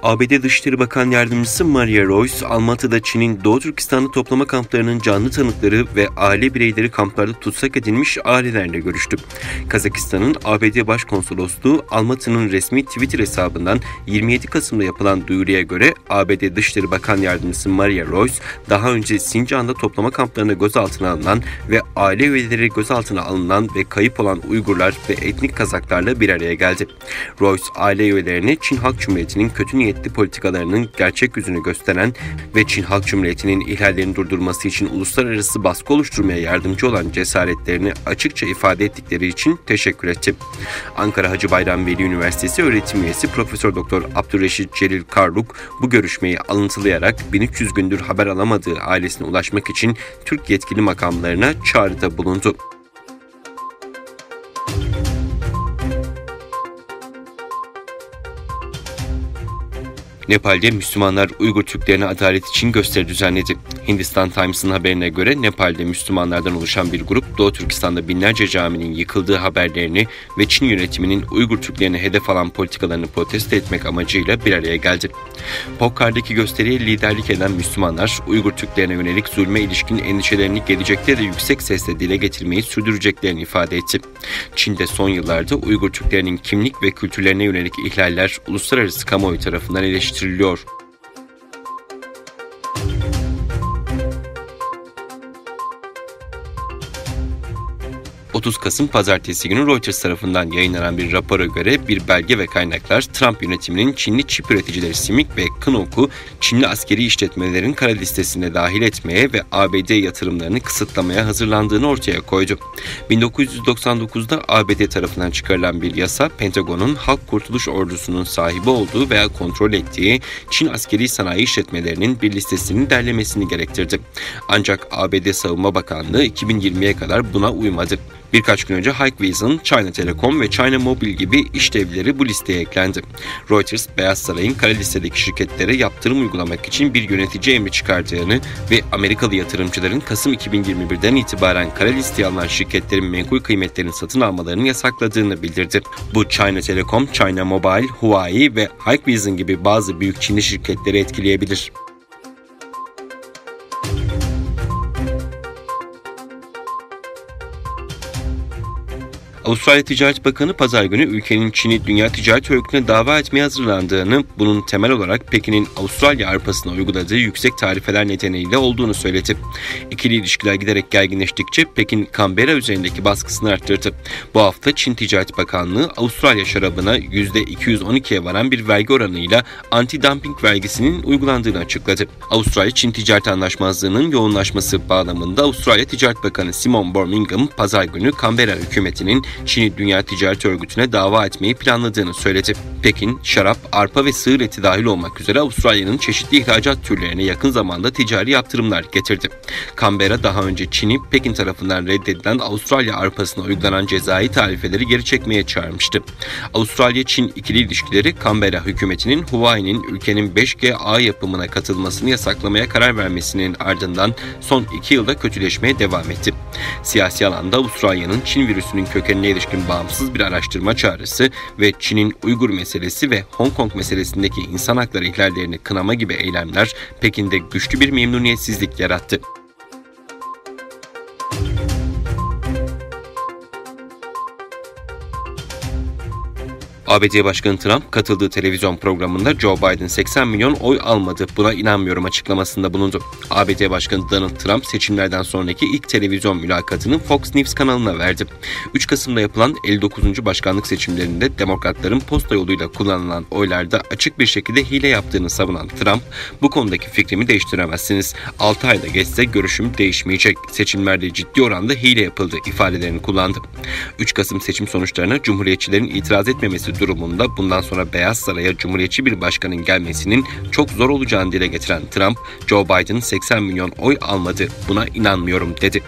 ABD Dışişleri Bakan Yardımcısı Maria Royce, Almatı'da Çin'in Doğu Türkistan'da toplama kamplarının canlı tanıkları ve aile bireyleri kamplarda tutsak edilmiş ailelerle görüştü. Kazakistan'ın ABD Başkonsolosluğu, Almatı'nın resmi Twitter hesabından 27 Kasım'da yapılan duyuruya göre ABD Dışişleri Bakan Yardımcısı Maria Royce, daha önce Sincan'da toplama kamplarına gözaltına alınan ve aile üyeleri gözaltına alınan ve kayıp olan Uygurlar ve etnik Kazaklarla bir araya geldi. Royce, aile üyelerine Çin Halk Cumhuriyeti'nin kötü niyetli politikalarının gerçek yüzünü gösteren ve Çin Halk Cumhuriyeti'nin ihlallerini durdurması için uluslararası baskı oluşturmaya yardımcı olan cesaretlerini açıkça ifade ettikleri için teşekkür etti. Ankara Hacı Bayram Veli Üniversitesi öğretim üyesi Profesör Doktor Abdurreşit Celil Karluk bu görüşmeyi alıntılayarak 1300 gündür haber alamadığı ailesine ulaşmak için Türk yetkili makamlarına çağrıda bulundu. Nepal'de Müslümanlar Uygur Türklerine adalet için gösteri düzenledi. Hindistan Times'ın haberine göre Nepal'de Müslümanlardan oluşan bir grup Doğu Türkistan'da binlerce caminin yıkıldığı haberlerini ve Çin yönetiminin Uygur Türklerine hedef alan politikalarını protesto etmek amacıyla bir araya geldi. Pokkar'daki gösteriye liderlik eden Müslümanlar Uygur Türklerine yönelik zulme ilişkin endişelerini gelecekte de yüksek sesle dile getirmeyi sürdüreceklerini ifade etti. Çin'de son yıllarda Uygur Türklerinin kimlik ve kültürlerine yönelik ihlaller uluslararası kamuoyu tarafından eleştiriliyor. 30 Kasım Pazartesi günü Reuters tarafından yayınlanan bir rapora göre bir belge ve kaynaklar Trump yönetiminin Çinli çip üreticileri CIMIC ve Knoku Çinli askeri işletmelerin kara listesine dahil etmeye ve ABD yatırımlarını kısıtlamaya hazırlandığını ortaya koydu. 1999'da ABD tarafından çıkarılan bir yasa, Pentagon'un Halk Kurtuluş Ordusu'nun sahibi olduğu veya kontrol ettiği Çin askeri sanayi işletmelerinin bir listesini derlemesini gerektirdi. Ancak ABD Savunma Bakanlığı 2020'ye kadar buna uymadı. Birkaç gün önce Hikvision, China Telecom ve China Mobile gibi işlevleri bu listeye eklendi. Reuters, Beyaz Saray'ın kara listedeki şirketlere yaptırım uygulamak için bir yönetici emri çıkardığını ve Amerikalı yatırımcıların Kasım 2021'den itibaren kara listeye alınan şirketlerin menkul kıymetlerini satın almalarını yasakladığını bildirdi. Bu China Telecom, China Mobile, Huawei ve Hikvision gibi bazı büyük Çinli şirketleri etkileyebilir. Avustralya Ticaret Bakanı Pazar günü ülkenin Çin'i Dünya Ticaret Örgütü'ne dava etmeye hazırlandığını, bunun temel olarak Pekin'in Avustralya arpasına uyguladığı yüksek tarifeler nedeniyle olduğunu söyledi. İkili ilişkiler giderek gerginleştikçe Pekin, Canberra üzerindeki baskısını arttırdı. Bu hafta Çin Ticaret Bakanlığı, Avustralya şarabına %212'ye varan bir vergi oranıyla anti-dumping vergisinin uygulandığını açıkladı. Avustralya-Çin ticaret anlaşmazlığının yoğunlaşması bağlamında Avustralya Ticaret Bakanı Simon Birmingham, Pazar günü Canberra hükümetinin Çin'i Dünya Ticaret Örgütü'ne dava etmeyi planladığını söyledi. Pekin, şarap, arpa ve sığır eti dahil olmak üzere Avustralya'nın çeşitli ihracat türlerine yakın zamanda ticari yaptırımlar getirdi. Canberra daha önce Çin'i Pekin tarafından reddedilen Avustralya arpasına uygulanan cezai tarifeleri geri çekmeye çağırmıştı. Avustralya-Çin ikili ilişkileri Canberra hükümetinin Huawei'nin ülkenin 5G ağ yapımına katılmasını yasaklamaya karar vermesinin ardından son 2 yılda kötüleşmeye devam etti. Siyasi alanda Avustralya'nın Çin virüsünün kökenine ilişkin bağımsız bir araştırma çağrısı ve Çin'in Uygur meselesi ve Hong Kong meselesindeki insan hakları ihlallerini kınama gibi eylemler Pekin'de güçlü bir memnuniyetsizlik yarattı. ABD Başkanı Trump katıldığı televizyon programında Joe Biden 80 milyon oy almadı, buna inanmıyorum açıklamasında bulundu. ABD Başkanı Donald Trump seçimlerden sonraki ilk televizyon mülakatını Fox News kanalına verdi. 3 Kasım'da yapılan 59. başkanlık seçimlerinde Demokratların posta yoluyla kullanılan oylarda açık bir şekilde hile yaptığını savunan Trump, bu konudaki fikrimi değiştiremezsiniz. 6 ayda geçse görüşüm değişmeyecek. Seçimlerde ciddi oranda hile yapıldı ifadelerini kullandı. 3 Kasım seçim sonuçlarına Cumhuriyetçilerin itiraz etmemesi durumunda bundan sonra Beyaz Saray'a Cumhuriyetçi bir başkanın gelmesinin çok zor olacağını dile getiren Trump, Joe Biden 80 milyon oy almadı, buna inanmıyorum dedi.